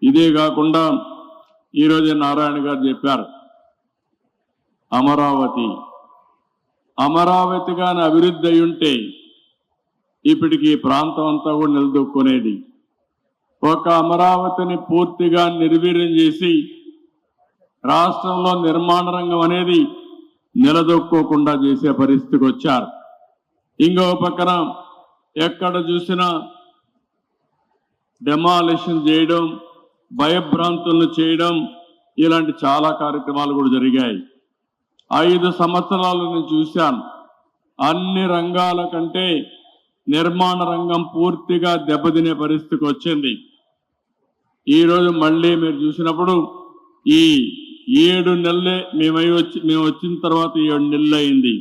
ఇదే కాకుండా ఈరోజు నారాయణ గారు చెప్పారు, అమరావతిగాని అభివృద్ధి అయి ఉంటే ఇప్పటికి ఈ ప్రాంతం అంతా కూడా నిలదొక్కునేది. ఒక అమరావతిని పూర్తిగా నిర్వీర్యం చేసి రాష్ట్రంలో నిర్మాణ రంగం అనేది నిలదొక్కోకుండా చేసే పరిస్థితికి వచ్చారు. ఇంకో పక్కన ఎక్కడ చూసినా డెమాలిషన్ చేయడం, భయభ్రాంతులను చేయడం, ఇలాంటి చాలా కార్యక్రమాలు కూడా జరిగాయి. 5 సంవత్సరాలు నేను చూశాను. అన్ని రంగాల కంటే నిర్మాణ రంగం పూర్తిగా దెబ్బతినే పరిస్థితికి వచ్చింది. ఈరోజు మళ్ళీ మీరు చూసినప్పుడు ఈ 7 నెలలే మేము వచ్చిన తర్వాత 7 నెలలు అయింది.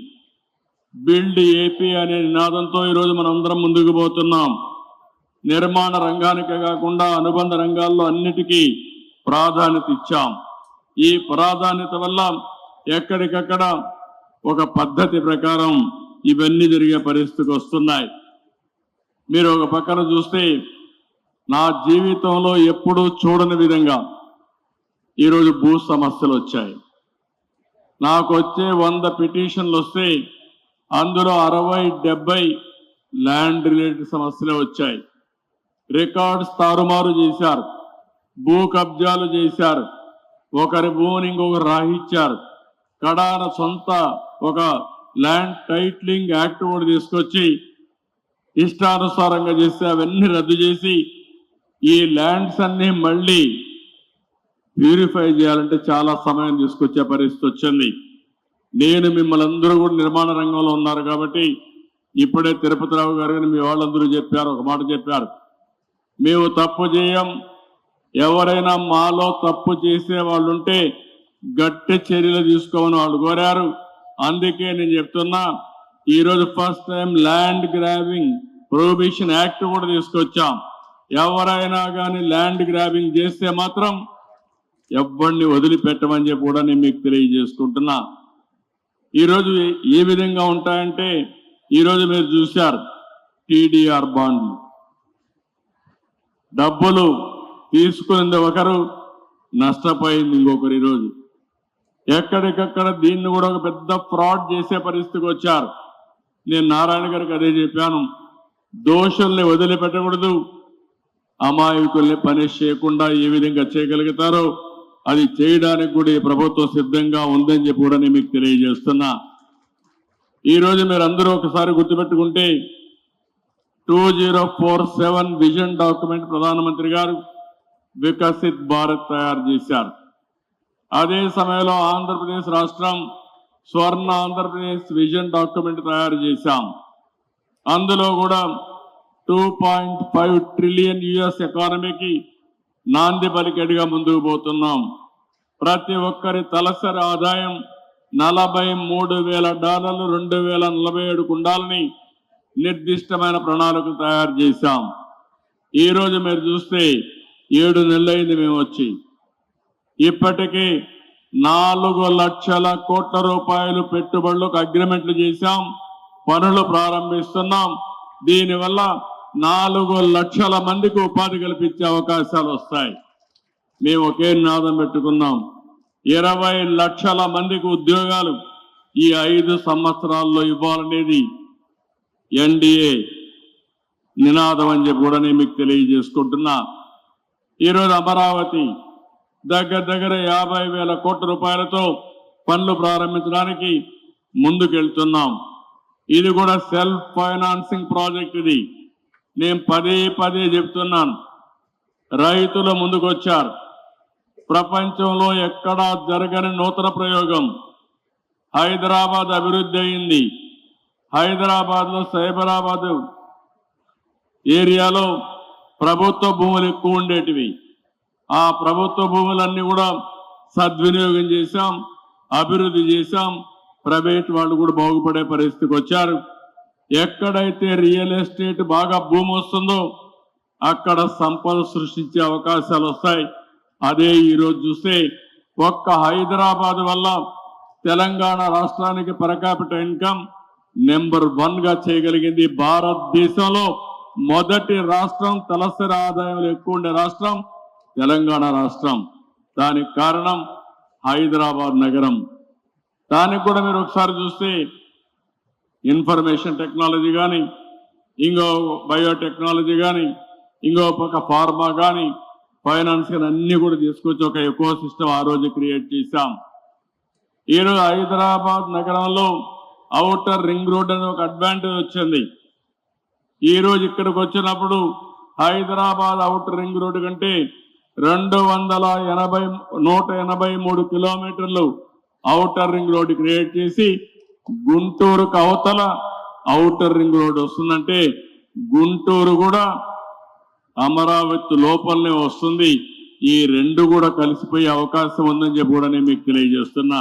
బిల్డ్ ఏపీ అనే నినాదంతో ఈరోజు మనం అందరం ముందుకు పోతున్నాం. నిర్మాణ రంగానికే కాకుండా అనుబంధ రంగాల్లో అన్నిటికీ ప్రాధాన్యత ఇచ్చాం. ఈ ప్రాధాన్యత వల్ల ఎక్కడికక్కడ ఒక పద్ధతి ప్రకారం ఇవన్నీ జరిగే పరిస్థితికి వస్తున్నాయి. మీరు ఒక పక్కన చూస్తే నా జీవితంలో ఎప్పుడూ చూడని విధంగా ఈరోజు భూ సమస్యలు వచ్చాయి. నాకు వచ్చే 100 పిటిషన్లు వస్తే అందులో 60-70 ల్యాండ్ రిలేటెడ్ సమస్యలే వచ్చాయి. రికార్డ్స్ తారుమారు చేశారు, భూ కబ్జాలు చేశారు, ఒకరి భూమిని ఇంకొకరు రాహించారు. కడాన సొంత ఒక ల్యాండ్ టైటిలింగ్ యాక్ట్ కూడా తీసుకొచ్చి ఇష్టానుసారంగా చేస్తే అవన్నీ రద్దు చేసి ఈ ల్యాండ్స్ అన్ని మళ్ళీ ప్యూరిఫై చేయాలంటే చాలా సమయం తీసుకొచ్చే పరిస్థితి వచ్చింది. నేను మిమ్మల్ని అందరూ కూడా నిర్మాణ రంగంలో ఉన్నారు కాబట్టి ఇప్పుడే తిరుపతిరావు గారు కానీ మీ వాళ్ళందరూ చెప్పారు, ఒక మాట చెప్పారు, మేము తప్పు చేయం, ఎవరైనా మాలో తప్పు చేసే వాళ్ళు ఉంటే గట్టి చర్యలు తీసుకోమని వాళ్ళు కోరారు. అందుకే నేను చెప్తున్నా, ఈరోజు first time land grabbing prohibition act కూడా తీసుకొచ్చాం. ఎవరైనా కానీ ల్యాండ్ గ్రాబింగ్ చేస్తే మాత్రం ఎవరిని వదిలిపెట్టమని చెప్పి కూడా నేను మీకు తెలియజేసుకుంటున్నా. ఈరోజు ఏ విధంగా ఉంటాయంటే, ఈరోజు మీరు చూశారు టీడీఆర్ బాండ్లు, డబ్బులు తీసుకునేది ఒకరు, నష్టపోయింది ఇంకొకరు. ఈరోజు ఎక్కడికక్కడ దీన్ని కూడా ఒక పెద్ద ఫ్రాడ్ చేసే పరిస్థితికి వచ్చారు. నేను నారాయణ గారికి అదే చెప్పాను, దోషుల్ని వదిలిపెట్టకూడదు, అమాయకుల్ని పనిష్ చేయకుండా ఏ విధంగా చేయగలుగుతారో అది చేయడానికి కూడా ఈ ప్రభుత్వం సిద్ధంగా ఉందని చెప్పి కూడా నేను మీకు తెలియజేస్తున్నా. ఈరోజు మీరు అందరూ ఒకసారి గుర్తుపెట్టుకుంటే 2047 విజన్ డాక్యుమెంట్ ప్రధానమంత్రి గారు వికసిత్ భారత్ తయారు చేశారు. అదే సమయంలో ఆంధ్రప్రదేశ్ రాష్ట్రం స్వర్ణ ఆంధ్రప్రదేశ్ విజన్ డాక్యుమెంట్ తయారు చేశాం. అందులో కూడా 2.5 ట్రిలియన్ యుఎస్ ఎకానమీకి నాంది పలికేట్టుగా ముందుకు పోతున్నాం. ప్రతి ఒక్కరి తలసరి ఆదాయం $43,000 2047 ఉండాలని నిర్దిష్టమైన ప్రణాళిక తయారు చేశాం. ఈరోజు మీరు చూస్తే 7 నెలలైంది మేము వచ్చి, ఇప్పటికీ 4 లక్షల కోట్ల రూపాయలు పెట్టుబడులకు అగ్రిమెంట్లు చేశాం, పనులు ప్రారంభిస్తున్నాం. దీనివల్ల 4 లక్షల మందికి ఉపాధి కల్పించే అవకాశాలు వస్తాయి. మేము ఒకే నినాదం పెట్టుకున్నాం, 20 లక్షల మందికి ఉద్యోగాలు ఈ 5 సంవత్సరాల్లో ఇవ్వాలనేది ఎన్డీఏ నినాదం అని చెప్పి కూడా నేను మీకు తెలియజేసుకుంటున్నా. ఈరోజు అమరావతి దగ్గర 50,000 కోట్ల రూపాయలతో పనులు ప్రారంభించడానికి ముందుకెళ్తున్నాం. ఇది కూడా సెల్ఫ్ ఫైనాన్సింగ్ ప్రాజెక్ట్. ఇది నేను పదే చెప్తున్నాను, రైతులు ముందుకొచ్చారు. ప్రపంచంలో ఎక్కడా జరగని నూతన ప్రయోగం. హైదరాబాద్ అభివృద్ధి అయింది. హైదరాబాద్లో సైబరాబాద్ ఏరియాలో ప్రభుత్వ భూములు ఎక్కువ ఉండేటివి. ఆ ప్రభుత్వ భూములన్నీ కూడా సద్వినియోగం చేశాం, అభివృద్ధి చేశాం. ప్రైవేట్ వాళ్ళు కూడా బాగుపడే పరిస్థితికి వచ్చారు. ఎక్కడైతే రియల్ ఎస్టేట్ బాగా భూమి వస్తుందో అక్కడ సంపద సృష్టించే అవకాశాలు వస్తాయి. అదే ఈరోజు చూస్తే ఒక్క హైదరాబాద్ వల్ల తెలంగాణ రాష్ట్రానికి పర్ క్యాపిటల్ ఇన్కమ్ నెంబర్ 1 గా చేయగలిగింది. భారతదేశంలో మొదటి రాష్ట్రం, తలసరి ఆదాయంలో ఎక్కువ ఉండే రాష్ట్రం తెలంగాణ రాష్ట్రం. దానికి కారణం హైదరాబాద్ నగరం. దానికి కూడా మీరు ఒకసారి చూస్తే ఇన్ఫర్మేషన్ టెక్నాలజీ కానీ, ఇంకో బయోటెక్నాలజీ కానీ, ఇంకో పక్క ఫార్మా కానీ, ఫైనాన్స్ కానీ అన్ని కూడా తీసుకొచ్చి ఒక ఎకో సిస్టమ్ ఆ రోజు క్రియేట్ చేశాం. ఈరోజు హైదరాబాద్ నగరంలో ఔటర్ రింగ్ రోడ్ అనే ఒక అడ్వాంటేజ్ వచ్చింది. ఈ రోజు ఇక్కడికి వచ్చినప్పుడు హైదరాబాద్ ఔటర్ రింగ్ రోడ్ కంటే 183 కిలోమీటర్లు ఔటర్ రింగ్ రోడ్ క్రియేట్ చేసి గుంటూరుకు అవతల ఔటర్ రింగ్ రోడ్ వస్తుందంటే గుంటూరు కూడా అమరావతి లోపలనే వస్తుంది. ఈ రెండు కూడా కలిసిపోయే అవకాశం ఉందని చెప్పి కూడా నేను మీకు తెలియజేస్తున్నా.